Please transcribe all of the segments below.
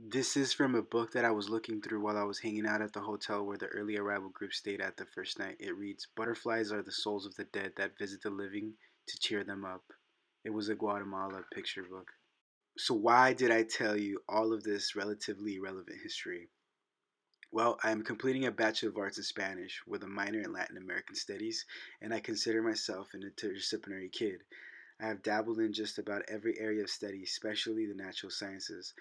This is from a book that I was looking through while I was hanging out at the hotel where the early arrival group stayed at the first night. It reads, "Butterflies are the souls of the dead that visit the living to cheer them up." It was a Guatemala picture book. So, why did I tell you all of this relatively irrelevant history? Well, I am completing a Bachelor of Arts in Spanish with a minor in Latin American Studies, and I consider myself an interdisciplinary kid. I have dabbled in just about every area of study, especially the natural sciences.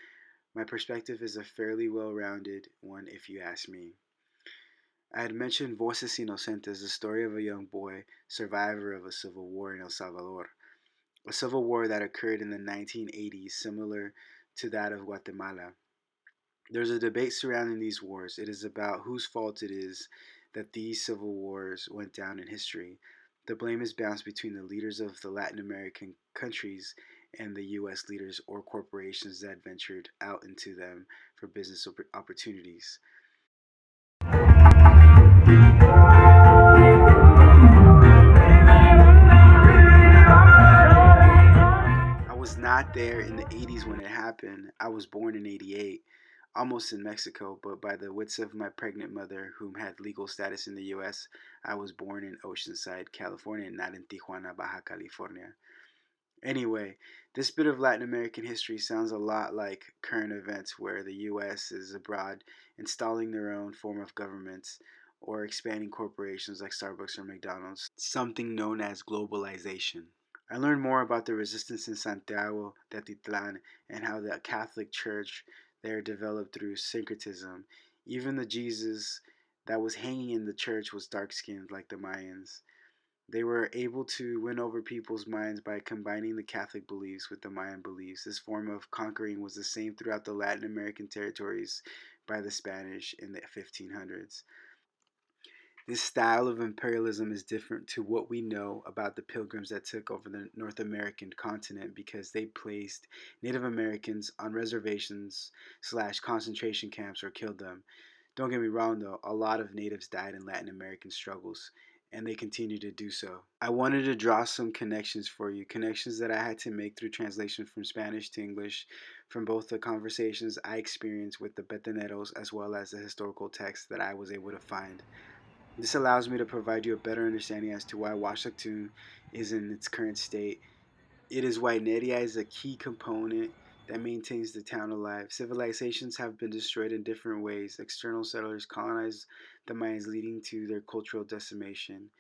My perspective is a fairly well rounded one, if you ask me. I had mentioned Voces Inocentes, the story of a young boy, survivor of a civil war in El Salvador. A civil war that occurred in the 1980s, similar to that of Guatemala. There's a debate surrounding these wars. It is about whose fault it is that these civil wars went down in history. The blame is bounced between the leaders of the Latin American countries and the U.S. leaders or corporations that ventured out into them for business opportunities. I was not there in the 80s when it happened. I was born in 88, almost in Mexico, but by the wits of my pregnant mother, whom had legal status in the US, I was born in Oceanside, California, not in Tijuana, Baja California. Anyway, this bit of Latin American history sounds a lot like current events where the US is abroad installing their own form of governments or expanding corporations like Starbucks or McDonald's, something known as globalization. I learned more about the resistance in Santiago de Atitlan and how the Catholic Church there developed through syncretism. Even the Jesus that was hanging in the church was dark skinned like the Mayans. They were able to win over people's minds by combining the Catholic beliefs with the Mayan beliefs. This form of conquering was the same throughout the Latin American territories by the Spanish in the 1500s. This style of imperialism is different to what we know about the pilgrims that took over the North American continent because they placed Native Americans on reservations slash concentration camps or killed them. Don't get me wrong though, a lot of natives died in Latin American struggles and they continue to do so. I wanted to draw some connections for you, connections that I had to make through translation from Spanish to English from both the conversations I experienced with the Betaneros as well as the historical texts that I was able to find. This allows me to provide you a better understanding as to why Washington is in its current state. It is why Neria is a key component that maintains the town alive. Civilizations have been destroyed in different ways. External settlers colonized the Mayans, leading to their cultural decimation.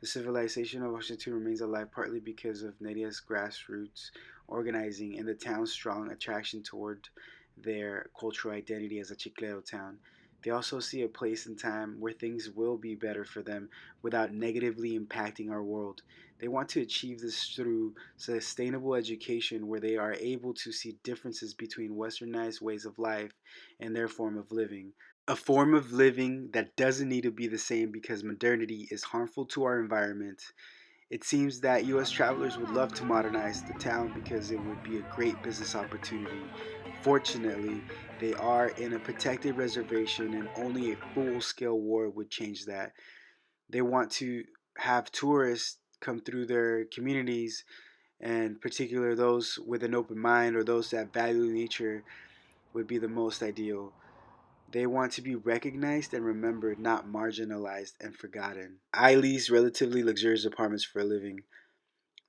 The civilization of Washington remains alive partly because of Neria's grassroots organizing and the town's strong attraction toward their cultural identity as a Chiclero town. They also see a place in time where things will be better for them without negatively impacting our world. They want to achieve this through sustainable education where they are able to see differences between westernized ways of life and their form of living. A form of living that doesn't need to be the same because modernity is harmful to our environment. It seems that US travelers would love to modernize the town because it would be a great business opportunity. Fortunately, they are in a protected reservation and only a full scale war would change that. They want to have tourists come through their communities, and particular those with an open mind or those that value nature would be the most ideal. They want to be recognized and remembered, not marginalized and forgotten. I lease relatively luxurious apartments for a living.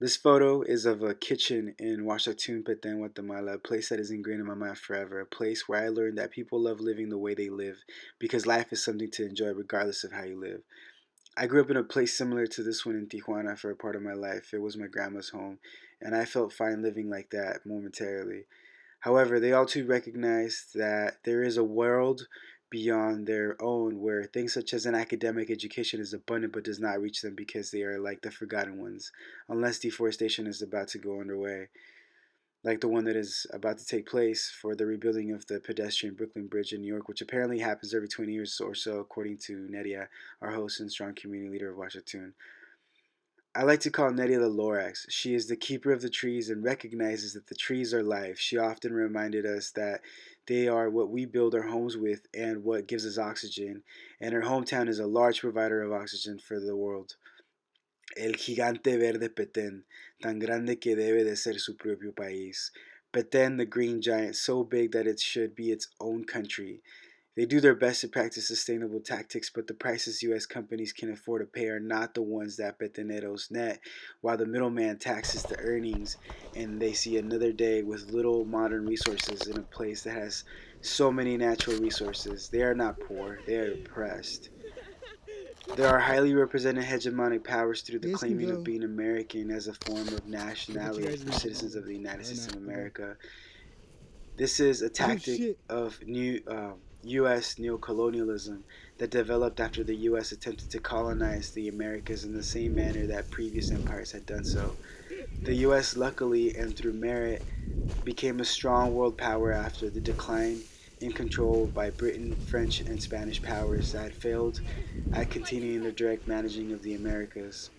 This photo is of a kitchen in Huachatun, Petén, Guatemala, a place that is ingrained in my mind forever, a place where I learned that people love living the way they live because life is something to enjoy regardless of how you live. I grew up in a place similar to this one in Tijuana for a part of my life. It was my grandma's home, and I felt fine living like that momentarily. However, they all too recognize that there is a world beyond their own where things such as an academic education is abundant but does not reach them because they are like the forgotten ones, unless deforestation is about to go underway, like the one that is about to take place for the rebuilding of the pedestrian Brooklyn Bridge in New York, which apparently happens every 20 years or so, according to Nedia, our host and strong community leader of Washington. I like to call Nettie the Lorax. She is the keeper of the trees and recognizes that the trees are life. She often reminded us that they are what we build our homes with and what gives us oxygen. And her hometown is a large provider of oxygen for the world. El gigante verde Petén, tan grande que debe de ser su propio país. but then the green giant so big that it should be its own country. They do their best to practice sustainable tactics, but the prices U.S. companies can afford to pay are not the ones that Peteneros net, while the middleman taxes the earnings, and they see another day with little modern resources in a place that has so many natural resources. They are not poor, they are oppressed. There are highly represented hegemonic powers through the You guys can claiming of go. being American as a form of I'll put you nationality guys for in the citizens of bottom. the United Or States not. of Okay. America. This is a Oh tactic shit. of U.S. neocolonialism that developed after the U.S. attempted to colonize the Americas in the same manner that previous empires had done so. The U.S., luckily and through merit, became a strong world power after the decline in control by Britain, French, and Spanish powers that had failed at continuing the direct managing of the Americas.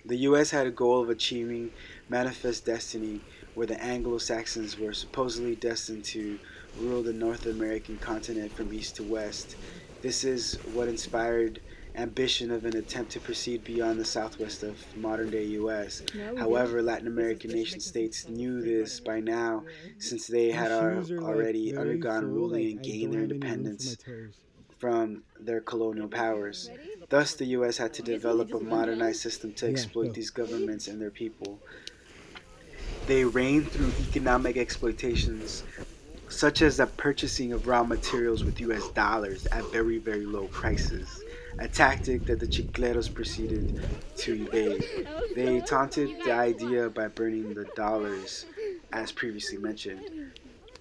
The U.S. had a goal of achieving manifest destiny, where the Anglo Saxons were supposedly destined to rule the North American continent from east to west. This is what inspired ambition of an attempt to proceed beyond the southwest of modern day US. Now we good? However, Latin American nation states knew this by now Yeah. since they My had shoes are like already very undergone full. ruling Like and I gained don't their have any room for my independence toes. from their colonial powers. Thus, the US had to develop a modernized system to Yeah, exploit go. these governments and their people. They reigned through economic exploitations, such as the purchasing of raw materials with US dollars at very, very low prices, a tactic that the Chicleros proceeded to evade. They taunted the idea by burning the dollars, as previously mentioned.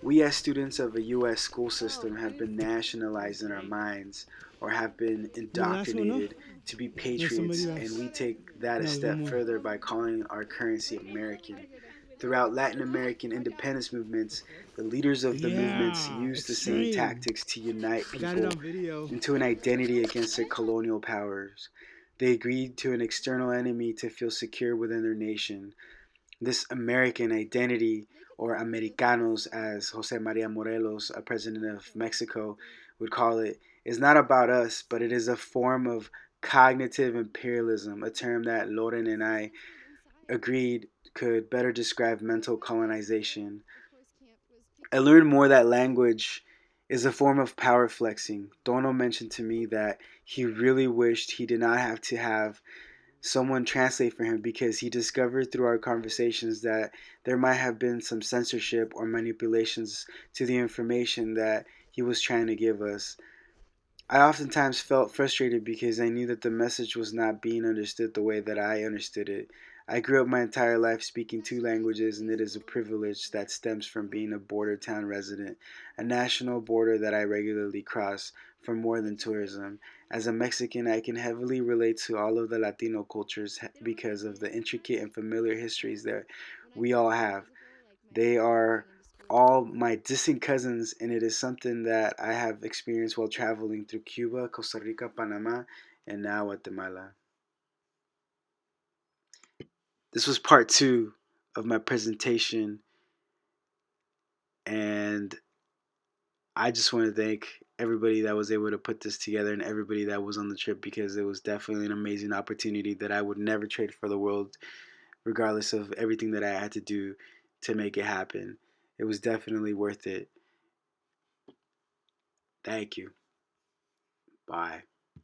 We, as students of a U.S. school system, have been nationalized in our minds or have been You the last one, no? indoctrinated to be No, somebody patriots, and else. we take that a No, there's one step more. further by calling our currency American. Throughout Latin American independence movements, the leaders of the movements Yeah, used the same extreme. tactics to unite I got it people on video. into an identity against their colonial powers. They agreed to an external enemy to feel secure within their nation. This American identity, or Americanos, as Jose Maria Morelos, a president of Mexico, would call it, is not about us, but it is a form of cognitive imperialism, a term that Loren and I agreed could better describe mental colonization. I learned more that language is a form of power flexing. Dono mentioned to me that he really wished he did not have to have someone translate for him because he discovered through our conversations that there might have been some censorship or manipulations to the information that he was trying to give us. I oftentimes felt frustrated because I knew that the message was not being understood the way that I understood it. I grew up my entire life speaking two languages, and it is a privilege that stems from being a border town resident, a national border that I regularly cross for more than tourism. As a Mexican, I can heavily relate to all of the Latino cultures because of the intricate and familiar histories that we all have. They are all my distant cousins, and it is something that I have experienced while traveling through Cuba, Costa Rica, Panama, and now Guatemala. This was part two of my presentation, and I just want to thank everybody that was able to put this together and everybody that was on the trip because it was definitely an amazing opportunity that I would never trade for the world, regardless of everything that I had to do to make it happen. It was definitely worth it. Thank you. Bye.